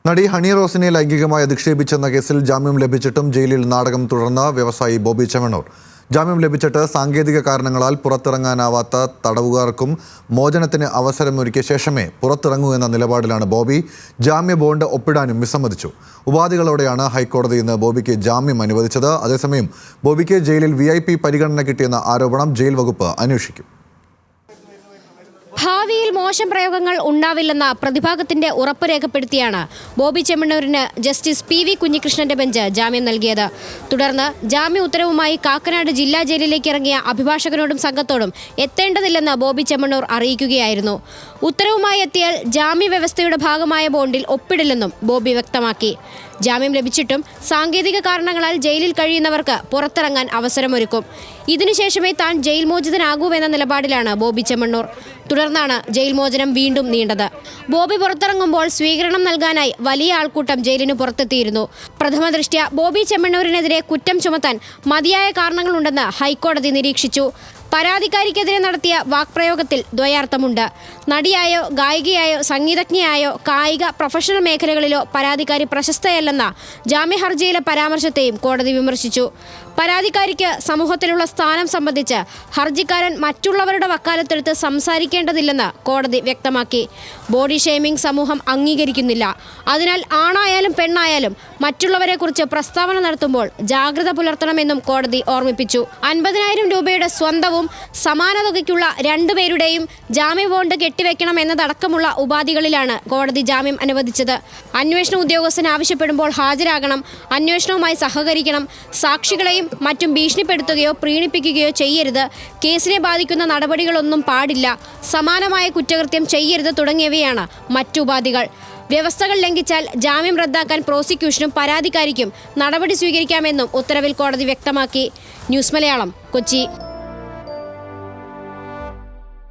നടി ഹണി റോസിനെ ലൈംഗികമായി അധിക്ഷേപിച്ചെന്ന കേസിൽ ജാമ്യം ലഭിച്ചിട്ടും ജയിലിൽ നാടകം തുടർന്ന വ്യവസായി ബോബി ചെമ്മണ്ണൂർ. ജാമ്യം ലഭിച്ചിട്ട് സാങ്കേതിക കാരണങ്ങളാൽ പുറത്തിറങ്ങാനാവാത്ത തടവുകാർക്കും മോചനത്തിന് അവസരമൊരുക്കിയ ശേഷമേ പുറത്തിറങ്ങൂ എന്ന നിലപാടിലാണ് ബോബി. ജാമ്യ ബോണ്ട് ഒപ്പിടാനും വിസമ്മതിച്ചു. ഉപാധികളോടെയാണ് ഹൈക്കോടതി ഇന്ന് ബോബിക്ക് ജാമ്യം അനുവദിച്ചത്. അതേസമയം ബോബിക്ക് ജയിലിൽ VIP പരിഗണന കിട്ടിയെന്ന ആരോപണം ജയിൽ വകുപ്പ് അന്വേഷിക്കും. ഭാവിയിൽ മോശം പ്രയോഗങ്ങൾ ഉണ്ടാവില്ലെന്ന പ്രതിഭാഗത്തിന്റെ ഉറപ്പ് രേഖപ്പെടുത്തിയാണ് ബോബി ചെമ്മണ്ണൂരിന് ജസ്റ്റിസ് PV കുഞ്ഞികൃഷ്ണന്റെ ബെഞ്ച് ജാമ്യം നൽകിയത്. തുടർന്ന് ജാമ്യ ഉത്തരവുമായി കാക്കനാട് ജില്ലാ ജയിലിലേക്ക് ഇറങ്ങിയ അഭിഭാഷകനോടും സംഘത്തോടും എത്തേണ്ടതില്ലെന്ന് ബോബി ചെമ്മണ്ണൂർ അറിയിക്കുകയായിരുന്നു. ഉത്തരവുമായി എത്തിയാൽ ജാമ്യ വ്യവസ്ഥയുടെ ഭാഗമായ ബോണ്ടിൽ ഒപ്പിടില്ലെന്നും ബോബി വ്യക്തമാക്കി. ജാമ്യം ലഭിച്ചിട്ടും സാങ്കേതിക കാരണങ്ങളാൽ ജയിലിൽ കഴിയുന്നവർക്ക് പുറത്തിറങ്ങാൻ അവസരമൊരുക്കും. ഇതിനുശേഷമേ താൻ ജയിൽ മോചിതനാകൂവെന്ന നിലപാടിലാണ് ബോബി ചെമ്മണ്ണൂർ. തുടർന്നാണ് ജയിൽ മോചനം വീണ്ടും നീണ്ടത്. ബോബി പുറത്തിറങ്ങുമ്പോൾ സ്വീകരണം നൽകാനായി വലിയ ആൾക്കൂട്ടം ജയിലിന് പുറത്തെത്തിയിരുന്നു. പ്രഥമ ദൃഷ്ട്യാ ബോബി ചെമ്മണ്ണൂരിനെതിരെ കുറ്റം ചുമത്താൻ മതിയായ കാരണങ്ങളുണ്ടെന്ന് ഹൈക്കോടതി നിരീക്ഷിച്ചു. പരാതിക്കാരിക്കെതിരെ നടത്തിയ വാക്പ്രയോഗത്തിൽ ദ്വയാർത്ഥമുണ്ട്. നടിയായോ ഗായികയായോ സംഗീതജ്ഞയായോ കായിക പ്രൊഫഷണൽ മേഖലകളിലോ പരാതിക്കാരി പ്രശസ്തയല്ലെന്ന ജാമ്യ ഹർജിയിലെ പരാമർശത്തെയും കോടതി വിമർശിച്ചു. പരാതിക്കാരിക്ക് സമൂഹത്തിലുള്ള സ്ഥാനം സംബന്ധിച്ച് ഹർജിക്കാരൻ മറ്റുള്ളവരുടെ വക്കാലത്തെടുത്ത് സംസാരിക്കേണ്ടതില്ലെന്ന് കോടതി വ്യക്തമാക്കി. ബോഡി ഷെയ്മിംഗ് സമൂഹം അംഗീകരിക്കുന്നില്ല. അതിനാൽ ആണായാലും പെണ്ണായാലും മറ്റുള്ളവരെക്കുറിച്ച് പ്രസ്താവന നടത്തുമ്പോൾ ജാഗ്രത പുലർത്തണമെന്നും കോടതി ഓർമ്മിപ്പിച്ചു. 50,000 രൂപയുടെ സ്വന്തവും സമാന തുകയ്ക്കുള്ള രണ്ടുപേരുടെയും ജാമ്യ ബോണ്ട് കെട്ടിവെക്കണം എന്നതടക്കമുള്ള ഉപാധികളിലാണ് കോടതി ജാമ്യം അനുവദിച്ചത്. അന്വേഷണ ഉദ്യോഗസ്ഥൻ ആവശ്യപ്പെടുമ്പോൾ ഹാജരാകണം, അന്വേഷണവുമായി സഹകരിക്കണം, സാക്ഷികളെയും മറ്റും ഭീഷണിപ്പെടുത്തുകയോ പ്രീണിപ്പിക്കുകയോ ചെയ്യരുത്, കേസിനെ ബാധിക്കുന്ന നടപടികളൊന്നും പാടില്ല, സമാനമായ കുറ്റകൃത്യം ചെയ്യരുത് തുടങ്ങിയവയാണ് മറ്റുപാധികൾ. വ്യവസ്ഥകൾ ലംഘിച്ചാൽ ജാമ്യം റദ്ദാക്കാൻ പ്രോസിക്യൂഷനും പരാതിക്കാരിക്കും നടപടി സ്വീകരിക്കാമെന്നും ഉത്തരവിൽ കോടതി വ്യക്തമാക്കി. ന്യൂസ് മലയാളം, കൊച്ചി.